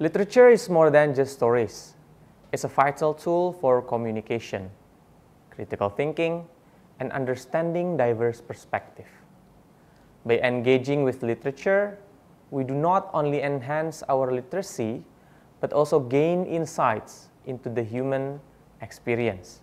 Literature is more than just stories. It's a vital tool for communication, critical thinking, and understanding diverse perspectives. By engaging with literature, we do not only enhance our literacy, but also gain insights into the human experience.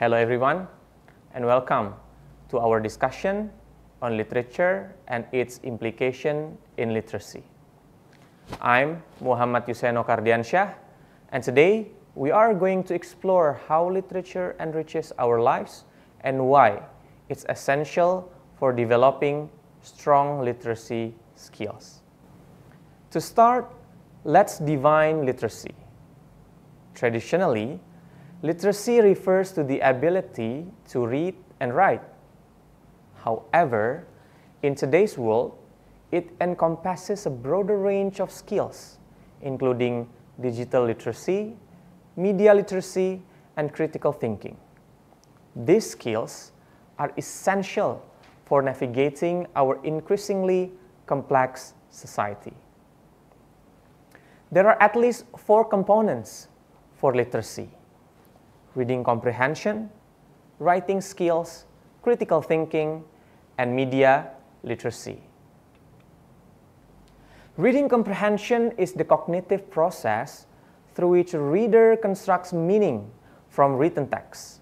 Hello everyone, and welcome to our discussion on literature and its implication in literacy. I'm Muhammad Yuseno Kardiansyah, and today we are going to explore how literature enriches our lives and why it's essential for developing strong literacy skills. To start, let's define literacy. Traditionally, literacy refers to the ability to read and write. However, in today's world, it encompasses a broader range of skills, including digital literacy, media literacy, and critical thinking. These skills are essential for navigating our increasingly complex society. There are at least 4 components for literacy: reading comprehension, writing skills, critical thinking, and media literacy. Reading comprehension is the cognitive process through which a reader constructs meaning from written text.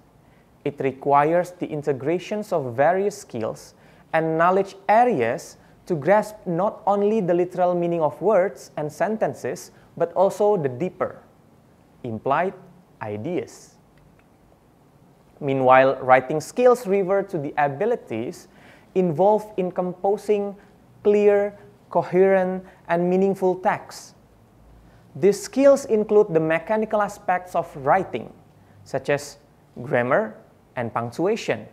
It requires the integrations of various skills and knowledge areas to grasp not only the literal meaning of words and sentences, but also the deeper, implied ideas. Meanwhile, writing skills refer to the abilities involved in composing clear, coherent, and meaningful text. These skills include the mechanical aspects of writing, such as grammar and punctuation,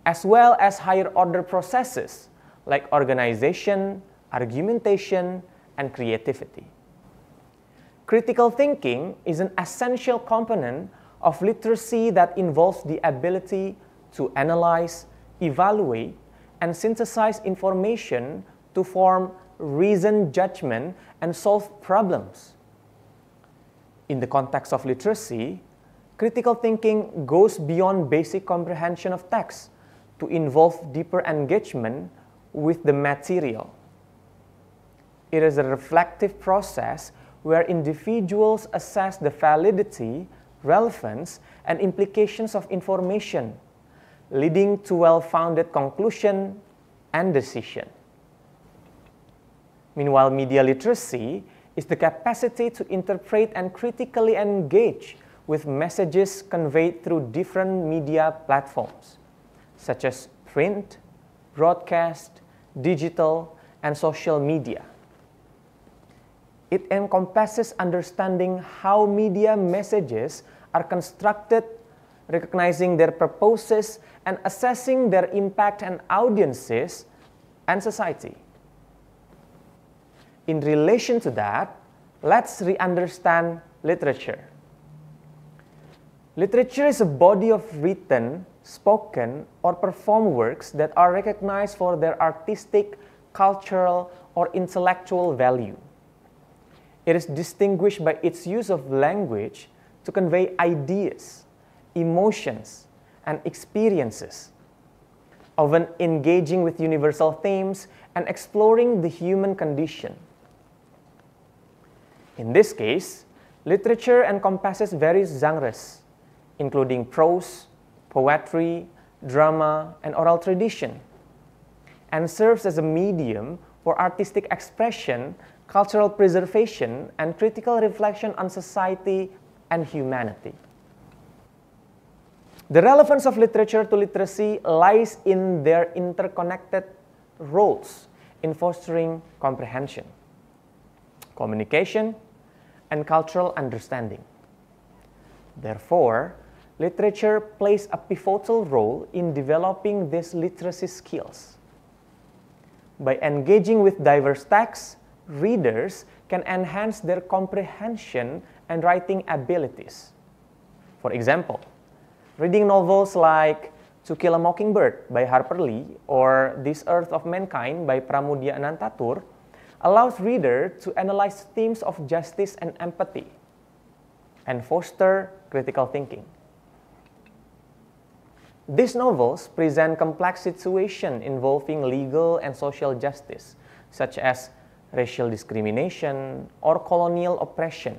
as well as higher-order processes like organization, argumentation, and creativity. Critical thinking is an essential component of literacy that involves the ability to analyze, evaluate, and synthesize information to form reasoned judgment and solve problems. In the context of literacy, critical thinking goes beyond basic comprehension of text to involve deeper engagement with the material. It is a reflective process where individuals assess the validity, relevance, and implications of information, leading to well-founded conclusion and decision. Meanwhile, media literacy is the capacity to interpret and critically engage with messages conveyed through different media platforms, such as print, broadcast, digital, and social media. It encompasses understanding how media messages are constructed, recognizing their purposes, and assessing their impact on audiences and society. In relation to that, let's re-understand literature. Literature is a body of written, spoken, or performed works that are recognized for their artistic, cultural, or intellectual value. It is distinguished by its use of language to convey ideas, emotions, and experiences, often engaging with universal themes and exploring the human condition. In this case, literature encompasses various genres, including prose, poetry, drama, and oral tradition, and serves as a medium for artistic expression, cultural preservation, and critical reflection on society and humanity. The relevance of literature to literacy lies in their interconnected roles in fostering comprehension, communication, and cultural understanding. Therefore, literature plays a pivotal role in developing these literacy skills. By engaging with diverse texts, readers can enhance their comprehension and writing abilities. For example, reading novels like To Kill a Mockingbird by Harper Lee or This Earth of Mankind by Pramudia Anantatur allows readers to analyze themes of justice and empathy and foster critical thinking. These novels present complex situations involving legal and social justice, such as racial discrimination or colonial oppression.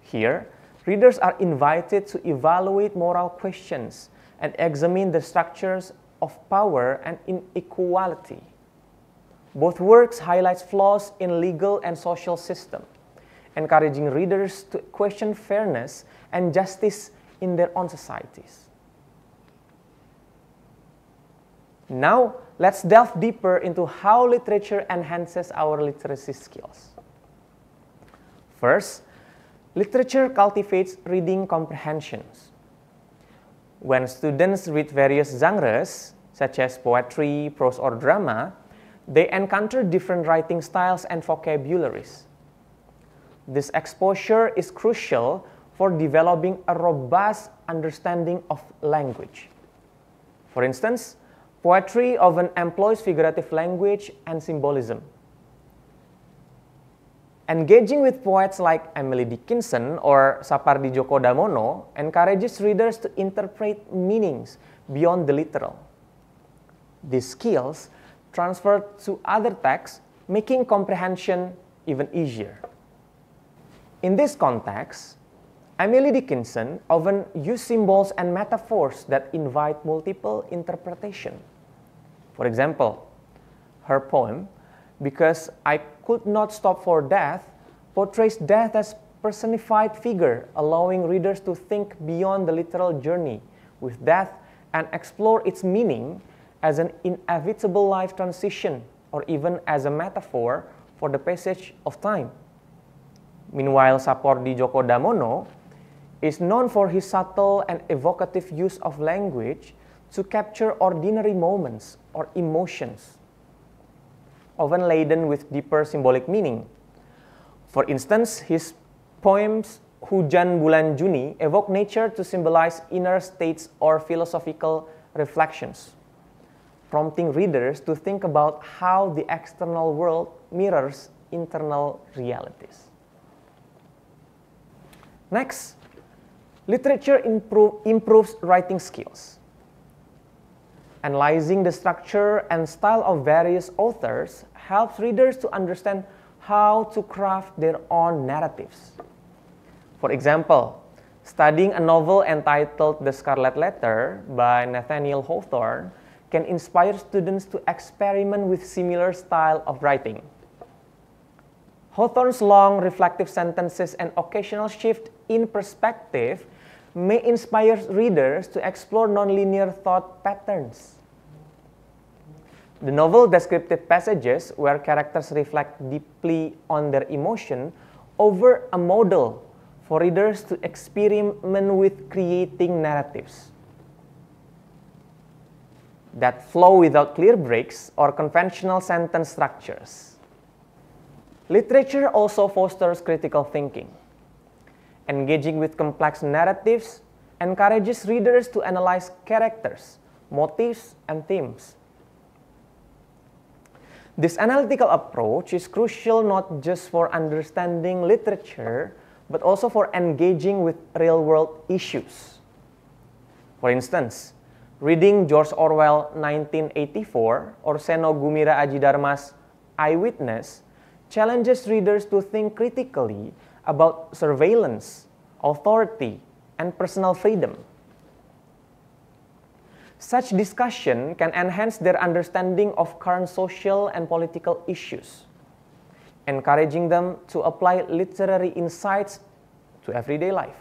Here, readers are invited to evaluate moral questions and examine the structures of power and inequality. Both works highlight flaws in legal and social systems, encouraging readers to question fairness and justice in their own societies. Now, let's delve deeper into how literature enhances our literacy skills. First, literature cultivates reading comprehensions. When students read various genres, such as poetry, prose, or drama, they encounter different writing styles and vocabularies. This exposure is crucial for developing a robust understanding of language. For instance, poetry often employs figurative language and symbolism. Engaging with poets like Emily Dickinson or Sapardi Djoko Damono encourages readers to interpret meanings beyond the literal. These skills transfer to other texts, making comprehension even easier. In this context, Emily Dickinson often uses symbols and metaphors that invite multiple interpretation. For example, her poem, Because I Could Not Stop for Death, portrays death as personified figure, allowing readers to think beyond the literal journey with death and explore its meaning as an inevitable life transition or even as a metaphor for the passage of time. Meanwhile, Sapardi Djoko Damono is known for his subtle and evocative use of language to capture ordinary moments or emotions, often laden with deeper symbolic meaning. For instance, his poems Hujan Bulan Juni evoke nature to symbolize inner states or philosophical reflections, prompting readers to think about how the external world mirrors internal realities. Next, literature improves writing skills. Analyzing the structure and style of various authors helps readers to understand how to craft their own narratives. For example, studying a novel entitled The Scarlet Letter by Nathaniel Hawthorne can inspire students to experiment with similar style of writing. Hawthorne's long, reflective sentences and occasional shift in perspective may inspire readers to explore nonlinear thought patterns. The novel descriptive passages where characters reflect deeply on their emotion offer a model for readers to experiment with creating narratives that flow without clear breaks or conventional sentence structures. Literature also fosters critical thinking. Engaging with complex narratives encourages readers to analyze characters, motives, and themes. This analytical approach is crucial not just for understanding literature, but also for engaging with real-world issues. For instance, reading George Orwell 1984 or Seno Gumira Ajidarma's Eyewitness challenges readers to think critically about surveillance, authority, and personal freedom. Such discussion can enhance their understanding of current social and political issues, encouraging them to apply literary insights to everyday life.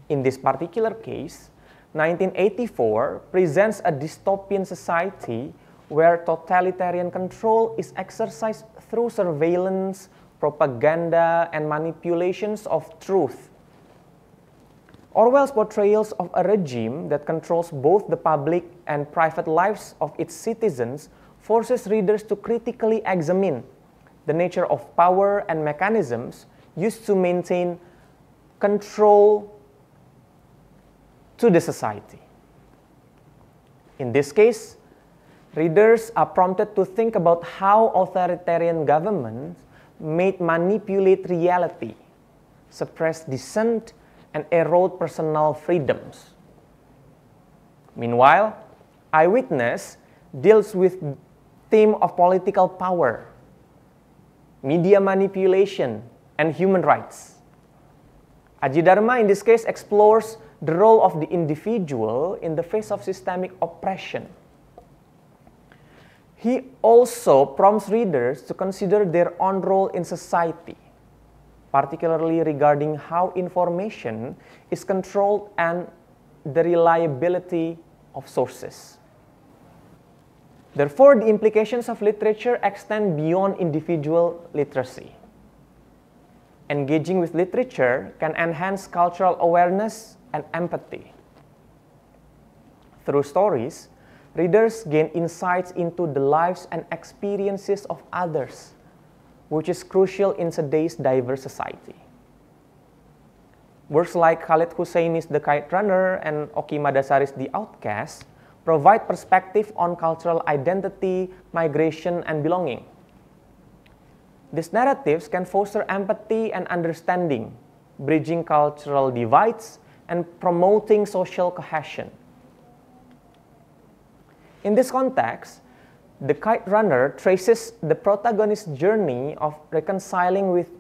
In this particular case, 1984 presents a dystopian society where totalitarian control is exercised through surveillance, propaganda, and manipulations of truth. Orwell's portrayals of a regime that controls both the public and private lives of its citizens forces readers to critically examine the nature of power and mechanisms used to maintain control to the society. In this case, readers are prompted to think about how authoritarian governments may manipulate reality, suppress dissent, and erode personal freedoms. Meanwhile, Eyewitness deals with the theme of political power, media manipulation, and human rights. Ajidharma in this case explores the role of the individual in the face of systemic oppression. He also prompts readers to consider their own role in society, particularly regarding how information is controlled and the reliability of sources. Therefore, the implications of literature extend beyond individual literacy. Engaging with literature can enhance cultural awareness and empathy. Through stories, readers gain insights into the lives and experiences of others, which is crucial in today's diverse society. Works like Khaled Hosseini's The Kite Runner and Oki Madasari's The Outcast provide perspective on cultural identity, migration, and belonging. These narratives can foster empathy and understanding, bridging cultural divides and promoting social cohesion. In this context, The Kite Runner traces the protagonist's journey of reconciling with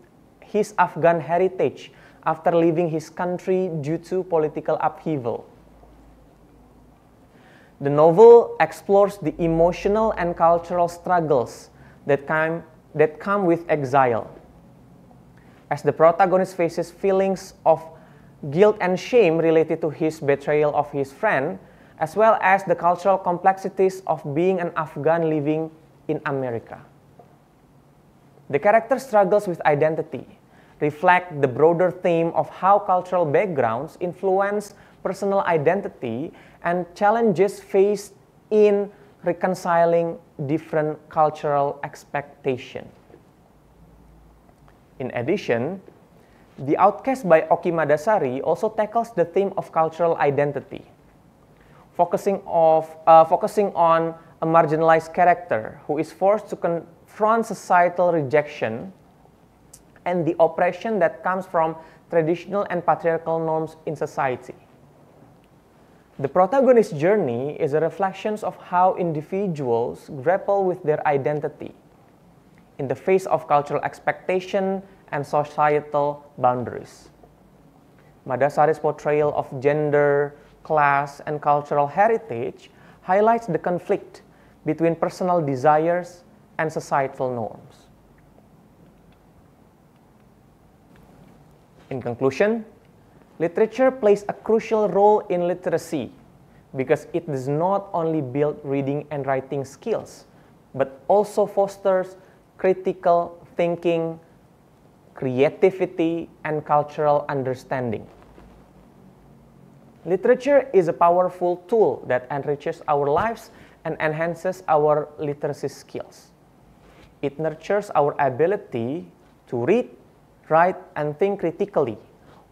his Afghan heritage after leaving his country due to political upheaval. The novel explores the emotional and cultural struggles that come with exile. As the protagonist faces feelings of guilt and shame related to his betrayal of his friend, as well as the cultural complexities of being an Afghan living in America. The character struggles with identity, reflect the broader theme of how cultural backgrounds influence personal identity and challenges faced in reconciling different cultural expectations. In addition, The Outcast by Oki Madasari also tackles the theme of cultural identity, focusing on a marginalized character who is forced to confront societal rejection and the oppression that comes from traditional and patriarchal norms in society. The protagonist's journey is a reflection of how individuals grapple with their identity in the face of cultural expectation and societal boundaries. Madasari's portrayal of gender, class, and cultural heritage highlights the conflict between personal desires and societal norms. In conclusion, literature plays a crucial role in literacy because it does not only build reading and writing skills, but also fosters critical thinking, creativity, and cultural understanding. Literature is a powerful tool that enriches our lives and enhances our literacy skills. It nurtures our ability to read, write, and think critically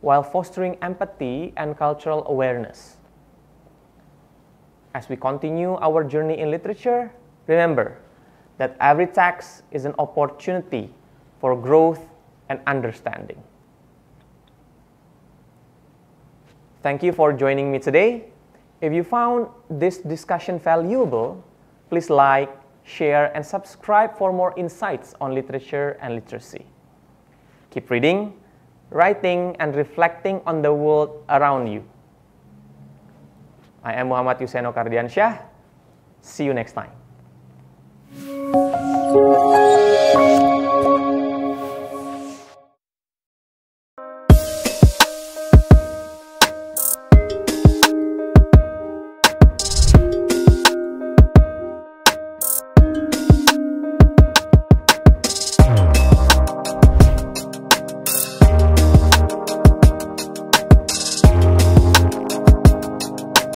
while fostering empathy and cultural awareness. As we continue our journey in literature, remember that every text is an opportunity for growth and understanding. Thank you for joining me today. If you found this discussion valuable, please like, share, and subscribe for more insights on literature and literacy. Keep reading, writing, and reflecting on the world around you. I am Muhammad Yuseno Kardiansyah. See you next time.